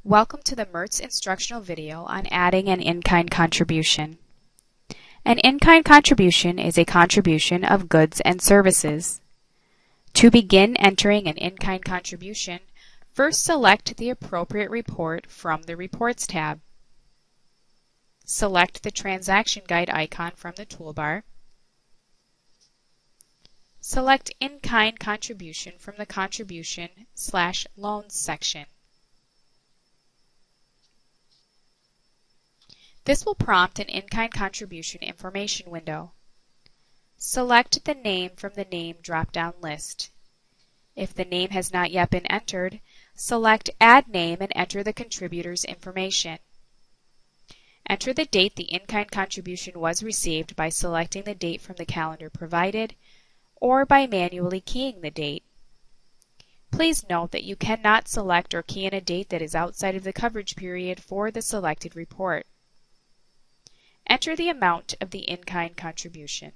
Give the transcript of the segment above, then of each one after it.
Welcome to the MERTS instructional video on adding an in-kind contribution. An in-kind contribution is a contribution of goods and services. To begin entering an in-kind contribution, first select the appropriate report from the Reports tab. Select the Transaction Guide icon from the toolbar. Select In-Kind Contribution from the Contribution/Loans section. This will prompt an in-kind contribution information window. Select the name from the Name drop-down list. If the name has not yet been entered, select Add Name and enter the contributor's information. Enter the date the in-kind contribution was received by selecting the date from the calendar provided, or by manually keying the date. Please note that you cannot select or key in a date that is outside of the coverage period for the selected report. Enter the amount of the in-kind contribution.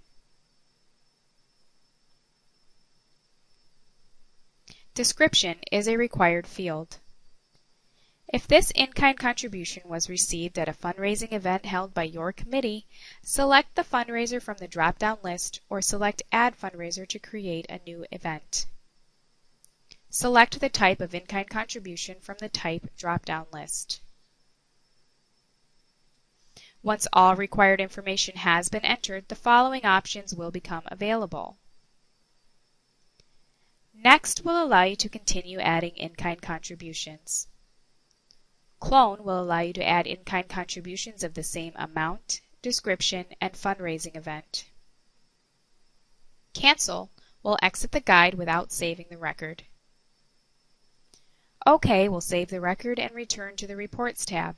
Description is a required field. If this in-kind contribution was received at a fundraising event held by your committee, select the fundraiser from the drop-down list or select Add Fundraiser to create a new event. Select the type of in-kind contribution from the Type drop-down list. Once all required information has been entered, the following options will become available. Next will allow you to continue adding in-kind contributions. Clone will allow you to add in-kind contributions of the same amount, description, and fundraising event. Cancel will exit the guide without saving the record. OK will save the record and return to the Reports tab.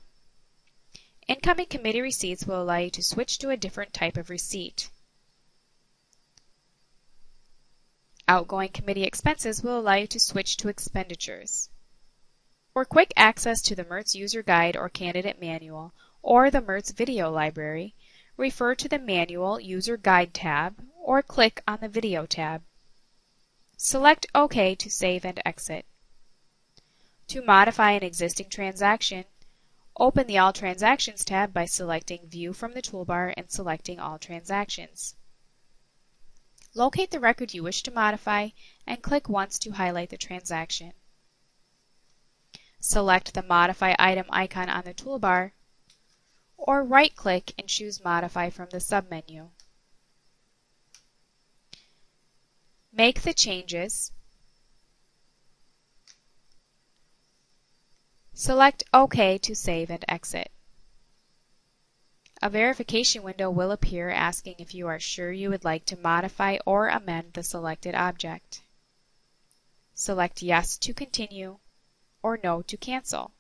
Incoming committee receipts will allow you to switch to a different type of receipt. Outgoing committee expenses will allow you to switch to expenditures. For quick access to the MERTS User Guide or Candidate Manual, or the MERTS Video Library, refer to the Manual User Guide tab, or click on the Video tab. Select OK to save and exit. To modify an existing transaction, open the All Transactions tab by selecting View from the toolbar and selecting All Transactions. Locate the record you wish to modify and click once to highlight the transaction. Select the Modify Item icon on the toolbar, or right-click and choose Modify from the submenu. Make the changes. Select OK to save and exit. A verification window will appear asking if you are sure you would like to modify or amend the selected object. Select Yes to continue or No to cancel.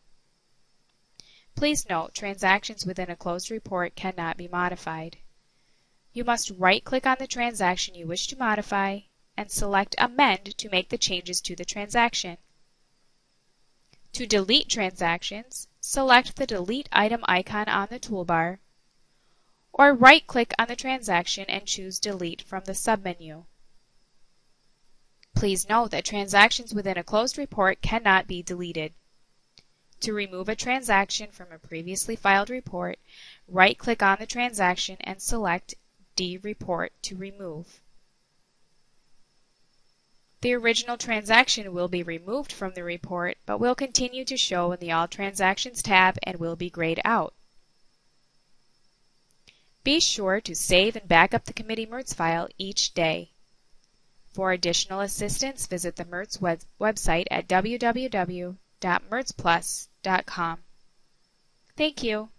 Please note, transactions within a closed report cannot be modified. You must right-click on the transaction you wish to modify and select Amend to make the changes to the transaction. To delete transactions, select the Delete Item icon on the toolbar, or right-click on the transaction and choose Delete from the submenu. Please note that transactions within a closed report cannot be deleted. To remove a transaction from a previously filed report, right-click on the transaction and select D-Report to remove. The original transaction will be removed from the report, but will continue to show in the All Transactions tab and will be grayed out. Be sure to save and back up the committee MERTS file each day. For additional assistance, visit the MERTS website at www.mertsplus.com. Thank you.